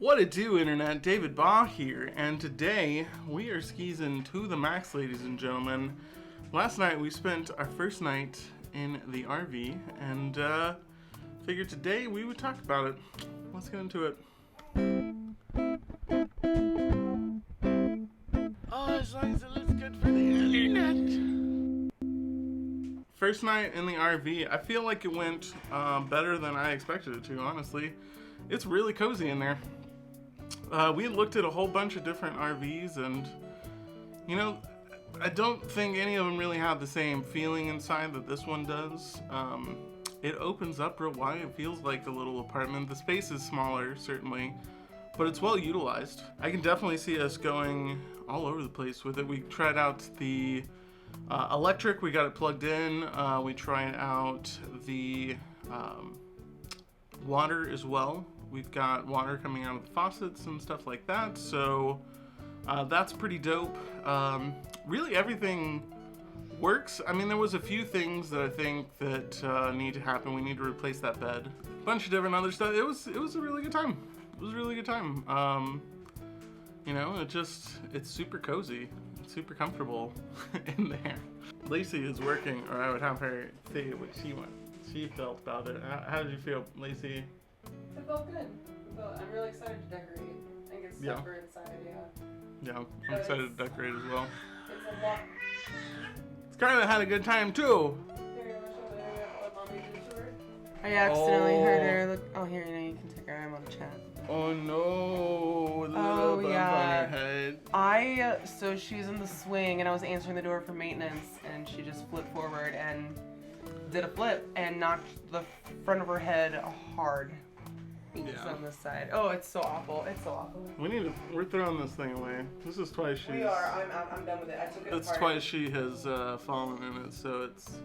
What it do, Internet? David Baugh here, and today we are skeezing to the max, ladies and gentlemen. Last night we spent our first night in the RV, and figured today we would talk about it. Let's get into it. Oh, as long as it looks good for the Internet. First night in the RV, I feel like it went better than I expected it to, honestly. It's really cozy in there. We looked at a whole bunch of different RVs, and you know, I don't think any of them really have the same feeling inside that this one does. It opens up real wide. It feels like a little apartment. The space is smaller, certainly, but it's well utilized. I can definitely see us going all over the place with it. We tried out the electric. We got it plugged in. We tried out the water as well. We've got water coming out of the faucets and stuff like that, so that's pretty dope. Really everything works. I mean, there was a few things that I think that need to happen. We need to replace that bed. A bunch of different other stuff. It was a really good time. It was a really good time. You know, it's super cozy. It's super comfortable in there. Lacey is working, or I would have her say what she felt about it. How did you feel, Lacey? It felt good. I'm really excited to decorate and get stuff for inside, Yeah, I'm excited to decorate as well. It's a lot. Scarlett had a good time too. Here, you want to show what Mommy did to her? I accidentally heard her. Look, oh, here, you know, you can take her arm on the chat. Oh no, with a little bump on her head. So she's in the swing, and I was answering the door for maintenance, and she just flipped forward and did a flip and knocked the front of her head hard. It's on this side. Oh, it's so awful. It's so awful. We're throwing this thing away. This is twice she's. We are. I'm done with it. I took it apart. It's twice she has fallen in it, so it's,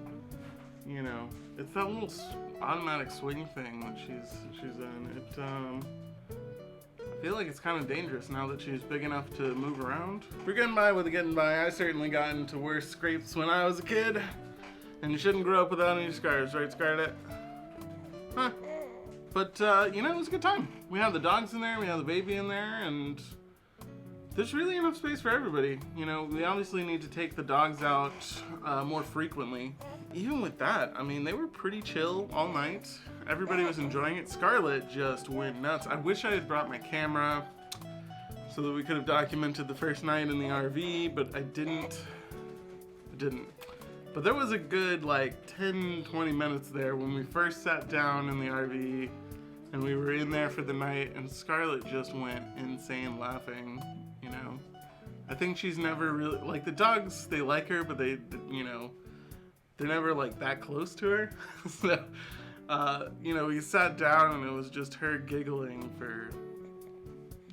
you know, it's that little automatic swing thing that she's in. I feel like it's kind of dangerous now that she's big enough to move around. We're getting by with getting by. I certainly got into worse scrapes when I was a kid, and you shouldn't grow up without any scars, right, Scarlett? Huh? But, you know, it was a good time. We had the dogs in there, we had the baby in there, and there's really enough space for everybody. You know, we obviously need to take the dogs out more frequently. Even with that, I mean, they were pretty chill all night. Everybody was enjoying it. Scarlett just went nuts. I wish I had brought my camera so that we could have documented the first night in the RV, but I didn't. But there was a good, like, 10-20 minutes there when we first sat down in the RV and we were in there for the night, and Scarlett just went insane laughing, you know. I think she's never really, like, the dogs, they like her, but they, you know, they're never, like, that close to her. So, you know, we sat down and it was just her giggling for,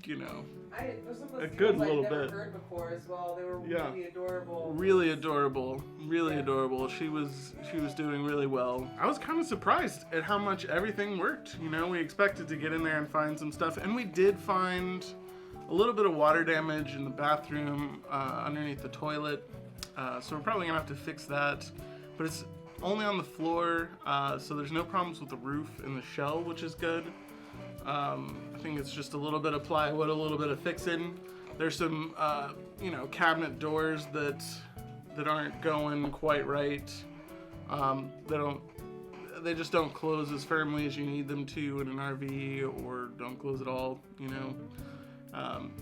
you know, a good little bit. I've never heard before as well. They were really adorable. Really adorable. Really adorable. She was doing really well. I was kind of surprised at how much everything worked. You know, we expected to get in there and find some stuff, and we did find a little bit of water damage in the bathroom underneath the toilet. So we're probably gonna have to fix that. But it's only on the floor, so there's no problems with the roof and the shell, which is good. I think it's just a little bit of plywood, a little bit of fixing. There's some, you know, cabinet doors that aren't going quite right. They just don't close as firmly as you need them to in an RV, or don't close at all, you know.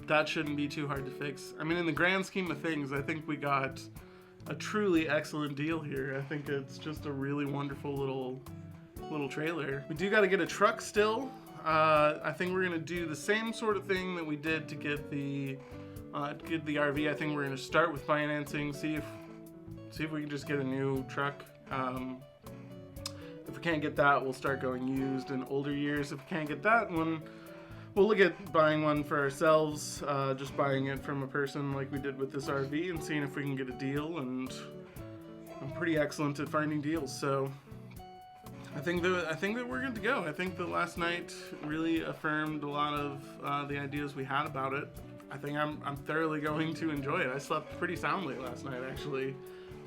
That shouldn't be too hard to fix. I mean, in the grand scheme of things, I think we got a truly excellent deal here. I think it's just a really wonderful little trailer. We do got to get a truck still. I think we're gonna do the same sort of thing that we did to get the RV. I think we're gonna start with financing, see if we can just get a new truck. If we can't get that, we'll start going used in older years. If we can't get that one, we'll look at buying one for ourselves, just buying it from a person like we did with this RV and seeing if we can get a deal. And I'm pretty excellent at finding deals, so I think that we're good to go. I think the last night really affirmed a lot of the ideas we had about it. I think I'm thoroughly going to enjoy it. I slept pretty soundly last night, actually.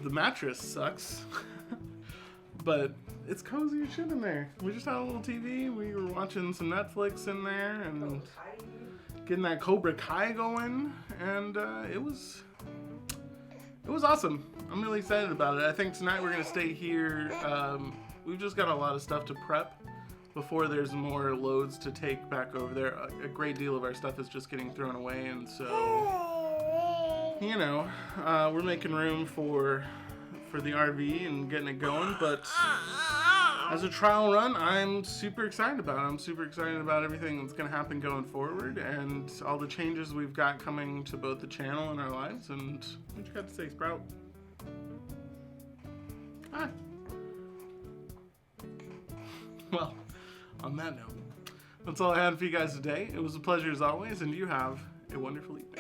The mattress sucks, but it's cozy as shit in there. We just had a little TV. We were watching some Netflix in there, and getting that Cobra Kai going, and it was awesome. I'm really excited about it. I think tonight we're gonna stay here. We've just got a lot of stuff to prep before there's more loads to take back over there. A great deal of our stuff is just getting thrown away, and so, you know, we're making room for the RV and getting it going. But as a trial run, I'm super excited about it. I'm super excited about everything that's going to happen going forward and all the changes we've got coming to both the channel and our lives. And what you got to say, Sprout? Hi. Well, on that note, that's all I had for you guys today. It was a pleasure as always, and you have a wonderful evening.